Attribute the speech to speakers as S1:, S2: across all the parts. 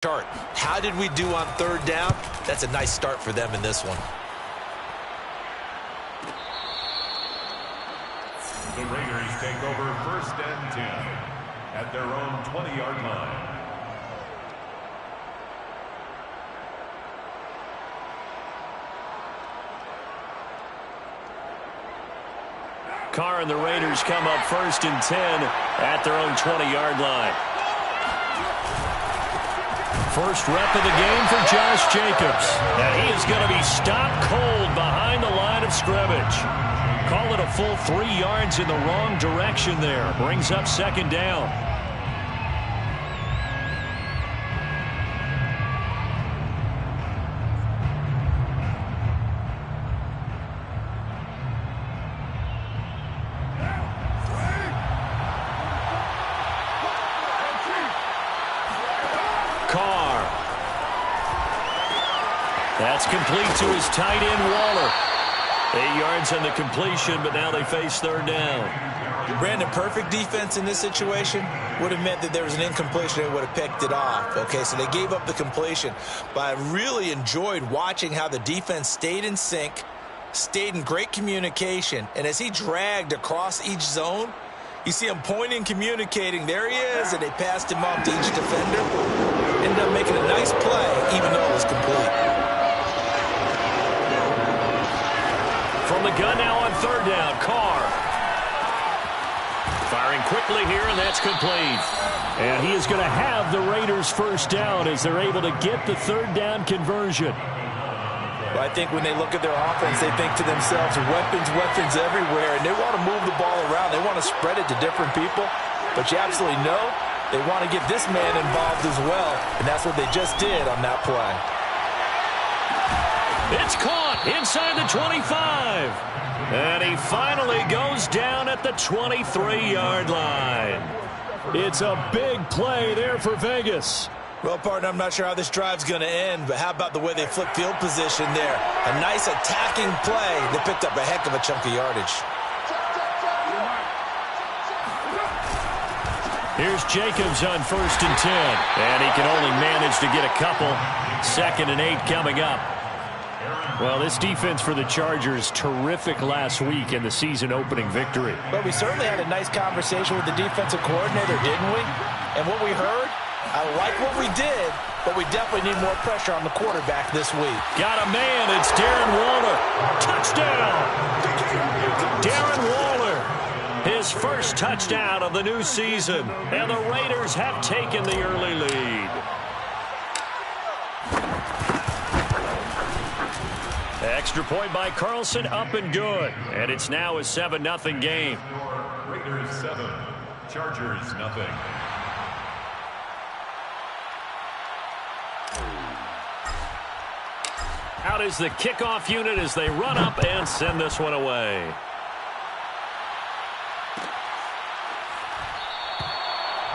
S1: Chart. How did we do on third down? That's a nice start for them in this one.
S2: The Raiders take over 1st and 10 at their own 20-yard line.
S3: Carr and the Raiders come up 1st and 10 at their own 20-yard line. First rep of the game for Josh Jacobs. And he is going to be stopped cold behind the line of scrimmage. Call it a full 3 yards in the wrong direction there. Brings up 2nd down. That's complete to his tight end, Waller. 8 yards on the completion, but now they face 3rd down.
S1: Brandon, perfect defense in this situation would have meant that there was an incompletion. They would have picked it off. Okay, so they gave up the completion. But I really enjoyed watching how the defense stayed in sync, stayed in great communication, and as he dragged across each zone, you see him pointing, communicating. There he is, and they passed him off to each defender. Ended up making a nice play, even though it was complete.
S3: From the gun now on 3rd down, Carr. Firing quickly here, and that's complete. And he is going to have the Raiders 1st down as they're able to get the 3rd down conversion.
S1: Well, I think when they look at their offense, they think to themselves, weapons everywhere, and they want to move the ball around. They want to spread it to different people. But you absolutely know they want to get this man involved as well, and that's what they just did on that play.
S3: It's caught inside the 25. And he finally goes down at the 23-yard line. It's a big play there for Vegas.
S1: Well, partner, I'm not sure how this drive's going to end, but how about the way they flip field position there? A nice attacking play. They picked up a heck of a chunk of yardage.
S3: Here's Jacobs on 1st and 10. And he can only manage to get a couple. 2nd and 8 coming up. Well, this defense for the Chargers, terrific last week in the season-opening victory.
S1: Well, we certainly had a nice conversation with the defensive coordinator, didn't we? And what we heard, I like what we did, but we definitely need more pressure on the quarterback this week.
S3: Got a man. It's Darren Waller. Touchdown! Darren Waller, his first touchdown of the new season. And the Raiders have taken the early lead. Extra point by Carlson, up and good. And it's now a 7-0 game.
S2: Raiders 7, Chargers 0.
S3: Out is the kickoff unit as they run up and send this one away.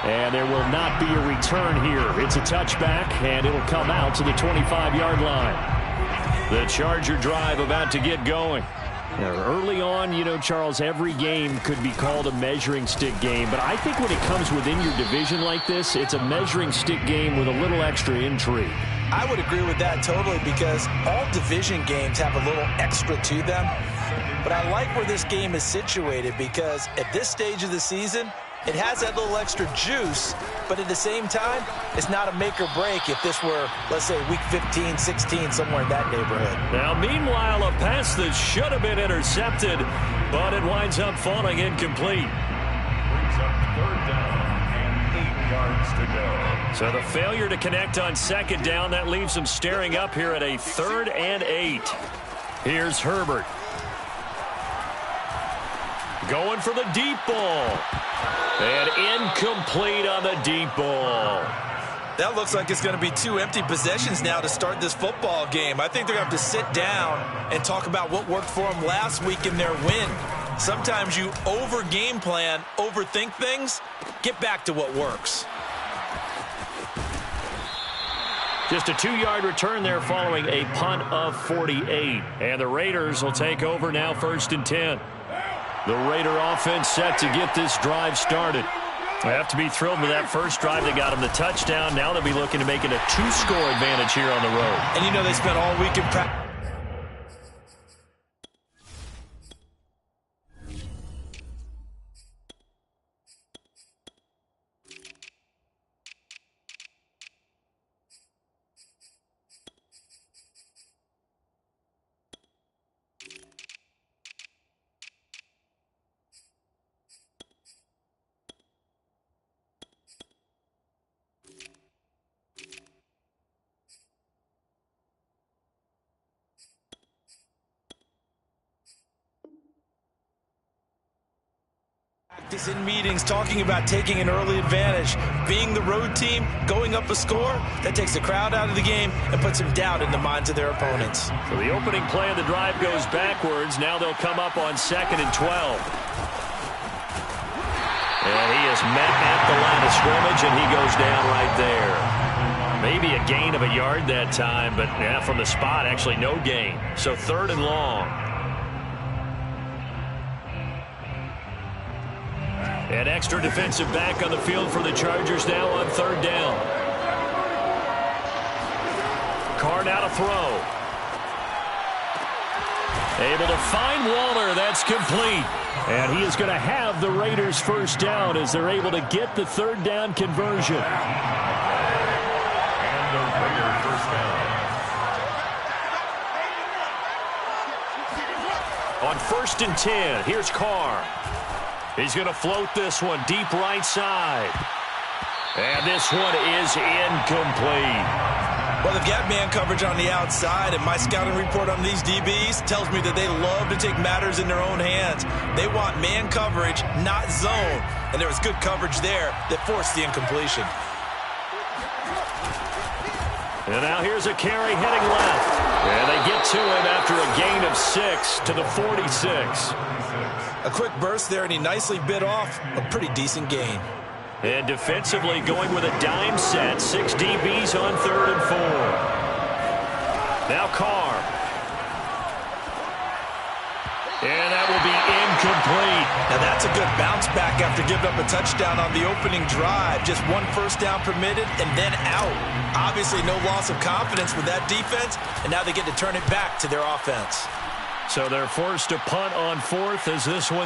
S3: And there will not be a return here. It's a touchback, and it'll come out to the 25-yard line. The Charger drive about to get going. Now, early on, you know, Charles, every game could be called a measuring stick game. But I think when it comes within your division like this, it's a measuring stick game with a little extra intrigue.
S1: I would agree with that totally because all division games have a little extra to them. But I like where this game is situated because at this stage of the season, it has that little extra juice, but at the same time, it's not a make or break if this were, let's say, week 15, 16, somewhere in that neighborhood.
S3: Now, meanwhile, a pass that should have been intercepted, but it winds up falling incomplete.
S2: Brings up 3rd down and 8 yards to go.
S3: So the failure to connect on 2nd down, that leaves them staring up here at a 3rd and 8. Here's Herbert. Going for the deep ball. And incomplete on the deep ball.
S1: That looks like it's going to be 2 empty possessions now to start this football game. I think they're going to have to sit down and talk about what worked for them last week in their win. Sometimes you over-game plan, overthink things. Get back to what works.
S3: Just a 2-yard return there following a punt of 48. And the Raiders will take over now 1st and 10. The Raider offense set to get this drive started. They have to be thrilled with that first drive. They got them the touchdown. Now they'll be looking to make it a 2-score advantage here on the road.
S1: And you know they spent all week in practice. In meetings, talking about taking an early advantage, being the road team, going up a score, that takes the crowd out of the game and puts some doubt in the minds of their opponents.
S3: So the opening play of the drive goes backwards. Now they'll come up on 2nd and 12. And he is met at the line of scrimmage, and he goes down right there. Maybe a gain of a yard that time, but yeah, from the spot, actually no gain. So 3rd and long. An extra defensive back on the field for the Chargers now on 3rd down. Carr now to throw. Able to find Waller. That's complete. And he is going to have the Raiders first down as they're able to get the 3rd down conversion.
S2: And the Raiders first down.
S3: On 1st and 10, here's Carr. He's going to float this one deep right side. And this one is incomplete.
S1: Well, they've got man coverage on the outside, and my scouting report on these DBs tells me that they love to take matters in their own hands. They want man coverage, not zone. And there was good coverage there that forced the incompletion.
S3: And now here's a carry heading left. And they get to him after a gain of 6 to the 46.
S1: A quick burst there, and he nicely bit off a pretty decent gain.
S3: And defensively going with a dime set. 6 DBs on 3rd and 4. Now Carr. And that will be incomplete.
S1: Now that's a good bounce back after giving up a touchdown on the opening drive. Just 1 first down permitted and then out. Obviously no loss of confidence with that defense, and now they get to turn it back to their offense.
S3: So they're forced to punt on 4th as this one